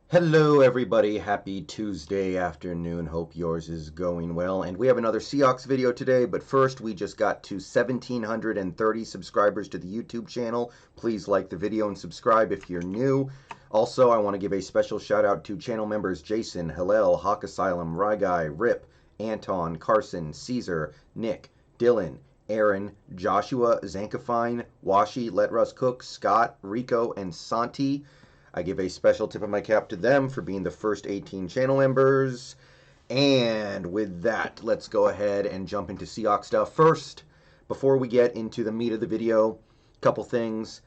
Hello, everybody. Happy Tuesday afternoon. Hope yours is going well. And we have another Seahawks video today, but first, we just got to 1,730 subscribers to the YouTube channel. Please like the video and subscribe if you're new. Also, I want to give a special shout out to channel members Jason, Hillel, HaWKxXAsYLuM, Ryguy, Rip, Anton, Carson, Caesar, Nick, Dylan, Aaron, Joshua, zaknyfein, Washi, Russ Cook, Scott, Rico, and Santee. I give a special tip of my cap to them for being the first 18 channel members. And with that, let's go ahead and jump into Seahawks stuff. First, before we get into the meat of the video, a couple things.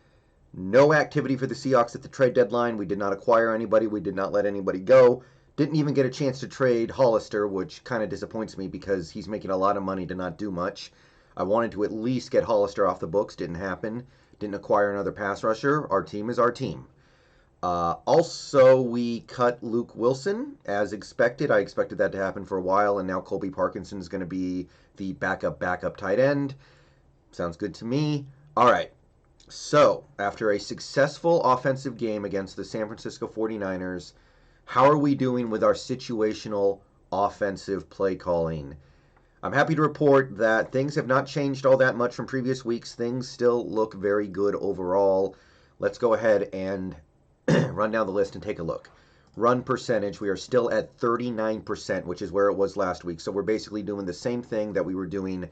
No activity for the Seahawks at the trade deadline. We did not acquire anybody. We did not let anybody go. Didn't even get a chance to trade Hollister, which kind of disappoints me because he's making a lot of money to not do much. I wanted to at least get Hollister off the books. Didn't happen. Didn't acquire another pass rusher. Our team is our team. Also, we cut Luke Wilson, as expected. I expected that to happen for a while, and now Colby Parkinson is going to be the backup tight end. Sounds good to me. All right, so after a successful offensive game against the San Francisco 49ers, how are we doing with our situational offensive play calling? I'm happy to report that things have not changed all that much from previous weeks. Things still look very good overall. Let's go ahead and run down the list and take a look. Run percentage, we are still at 39%, which is where it was last week. So we're basically doing the same thing that we were doing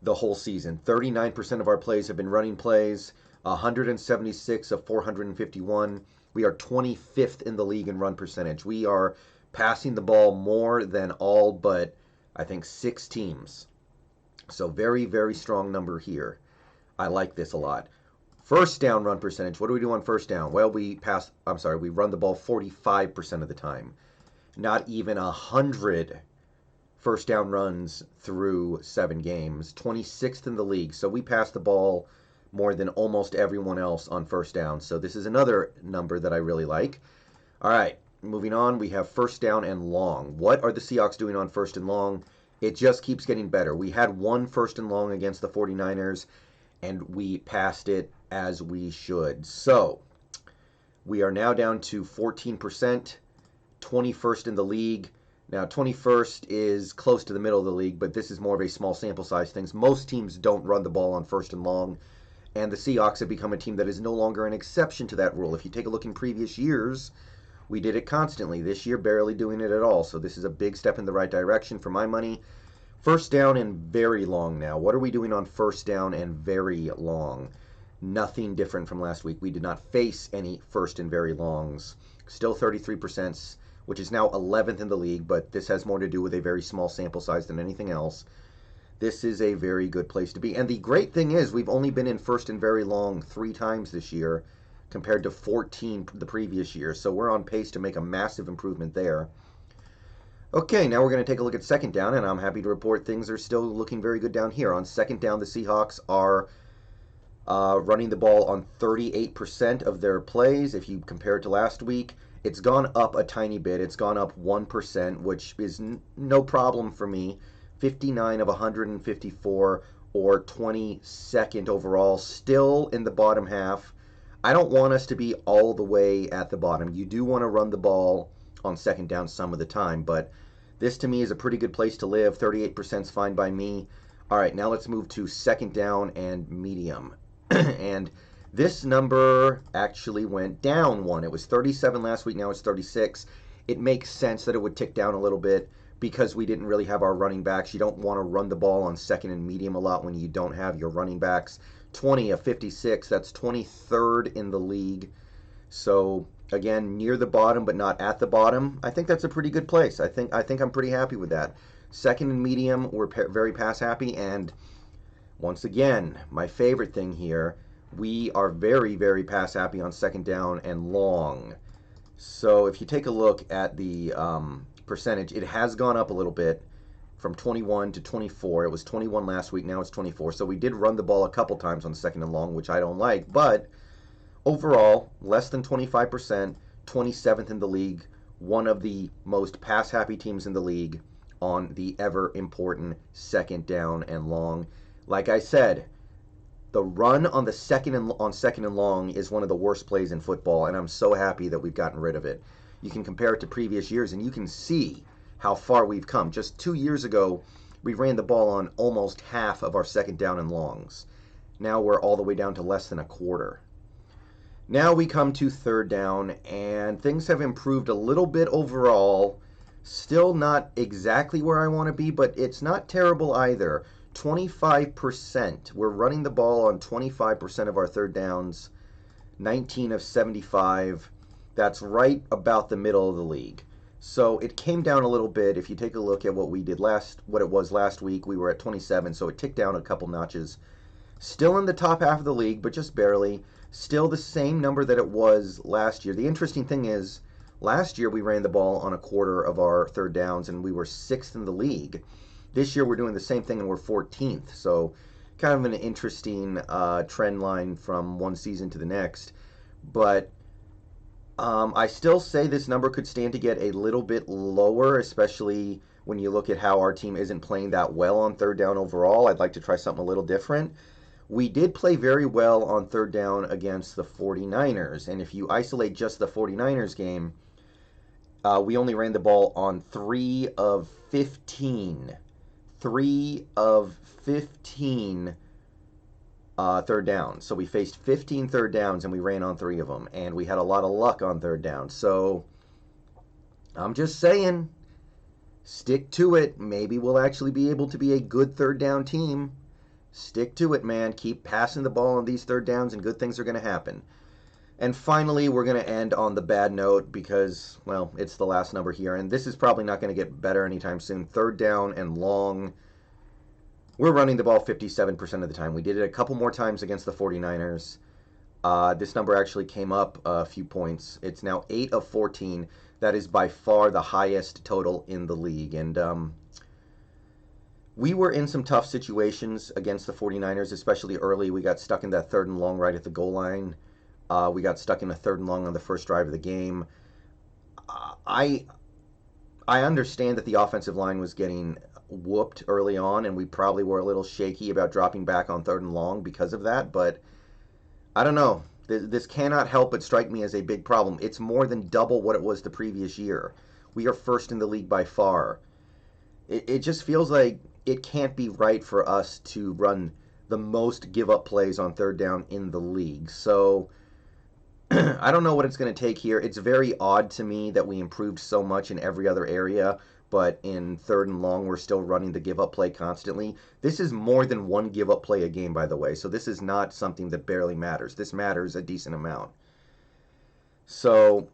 the whole season. 39% of our plays have been running plays, 176 of 451. We are 25th in the league in run percentage. We are passing the ball more than all but, I think, 6 teams. So very, very strong number here. I like this a lot. First down run percentage. What do we do on first down? Well, we run the ball 45% of the time. Not even 100 first down runs through 7 games. 26th in the league. So we pass the ball more than almost everyone else on first down. So this is another number that I really like. All right, moving on. We have first down and long. What are the Seahawks doing on first and long? It just keeps getting better. We had one first and long against the 49ers, and we passed it as we should. So we are now down to 14%, 21st in the league. Now 21st is close to the middle of the league, but this is more of a small sample size thing. Most teams don't run the ball on first and long, and the Seahawks have become a team that is no longer an exception to that rule. If you take a look in previous years, we did it constantly. This year, barely doing it at all. So this is a big step in the right direction for my money. First down and very long now. What are we doing on first down and very long? Nothing different from last week. We did not face any first and very longs. Still 33%, which is now 11th in the league, but this has more to do with a very small sample size than anything else. This is a very good place to be. And the great thing is we've only been in first and very long 3 times this year compared to 14 the previous year. So we're on pace to make a massive improvement there. Okay, now we're going to take a look at second down, and I'm happy to report things are still looking very good down here. On second down, the Seahawks are running the ball on 38% of their plays. If you compare it to last week, it's gone up a tiny bit. It's gone up 1%, which is no problem for me. 59 of 154, or 22nd overall, still in the bottom half. I don't want us to be all the way at the bottom. You do want to run the ball on second down some of the time, but this to me is a pretty good place to live. 38% is fine by me. All right, now let's move to second down and medium. And this number actually went down 1. It was 37 last week, now it's 36. It makes sense that it would tick down a little bit because we didn't really have our running backs. You don't want to run the ball on second and medium a lot when you don't have your running backs. 20 of 56, that's 23rd in the league. So again, near the bottom but not at the bottom. I think that's a pretty good place. I think I'm pretty happy with that. Second and medium, we're very pass happy, and once again, my favorite thing here, we are very, very pass happy on second down and long. So if you take a look at the percentage, it has gone up a little bit from 21 to 24. It was 21 last week, now it's 24. So we did run the ball a couple times on second and long, which I don't like, but overall, less than 25%, 27th in the league, one of the most pass-happy teams in the league on the ever-important second down and long. Like I said, the run on second and long is one of the worst plays in football, and I'm so happy that we've gotten rid of it. you can compare it to previous years, and you can see how far we've come. Just 2 years ago, we ran the ball on almost half of our second down and longs. Now we're all the way down to less than a quarter. Now we come to third down, and things have improved a little bit overall. Still not exactly where I want to be, but it's not terrible either. 25%. We're running the ball on 25% of our third downs, 19 of 75. That's right about the middle of the league. So it came down a little bit. If you take a look at what it was last week, we were at 27, so it ticked down a couple notches. Still in the top half of the league, but just barely. Still the same number that it was last year. The interesting thing is, last year we ran the ball on a quarter of our third downs, and we were 6th in the league. This year we're doing the same thing, and we're 14th. So kind of an interesting trend line from one season to the next. But I still say this number could stand to get a little bit lower, especially when you look at how our team isn't playing that well on third down overall. I'd like to try something a little different. We did play very well on third down against the 49ers, and if you isolate just the 49ers game, we only ran the ball on 3 of 15. 3 of 15 third downs. So we faced 15 third downs, and we ran on 3 of them, and we had a lot of luck on third down. So I'm just saying, stick to it. Maybe we'll actually be able to be a good third down team. Stick to it, man. Keep passing the ball on these third downs, and good things are going to happen. And finally, we're going to end on the bad note because, well, it's the last number here, and this is probably not going to get better anytime soon. Third down and long. We're running the ball 57% of the time. We did it a couple more times against the 49ers. This number actually came up a few points. It's now 8 of 14. That is by far the highest total in the league. And we were in some tough situations against the 49ers, especially early. We got stuck in that third and long right at the goal line. We got stuck in a third and long on the first drive of the game. I understand that the offensive line was getting whooped early on, and we probably were a little shaky about dropping back on third and long because of that, but I don't know. This cannot help but strike me as a big problem. It's more than double what it was the previous year. We are first in the league by far. It just feels like it can't be right for us to run the most give-up plays on third down in the league. So I don't know what it's going to take here. It's very odd to me that we improved so much in every other area, but in third and long, we're still running the give-up play constantly. This is more than one give-up play a game, by the way, so this is not something that barely matters. This matters a decent amount. So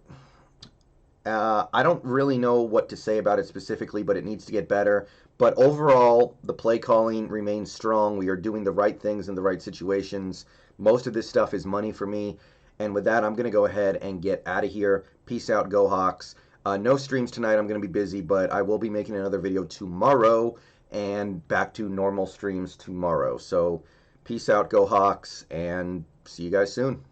I don't really know what to say about it specifically, but it needs to get better. But overall, the play calling remains strong. We are doing the right things in the right situations. Most of this stuff is money for me. And with that, I'm going to go ahead and get out of here. Peace out, go Hawks. No streams tonight. I'm going to be busy, but I will be making another video tomorrow and back to normal streams tomorrow. So peace out, go Hawks, and see you guys soon.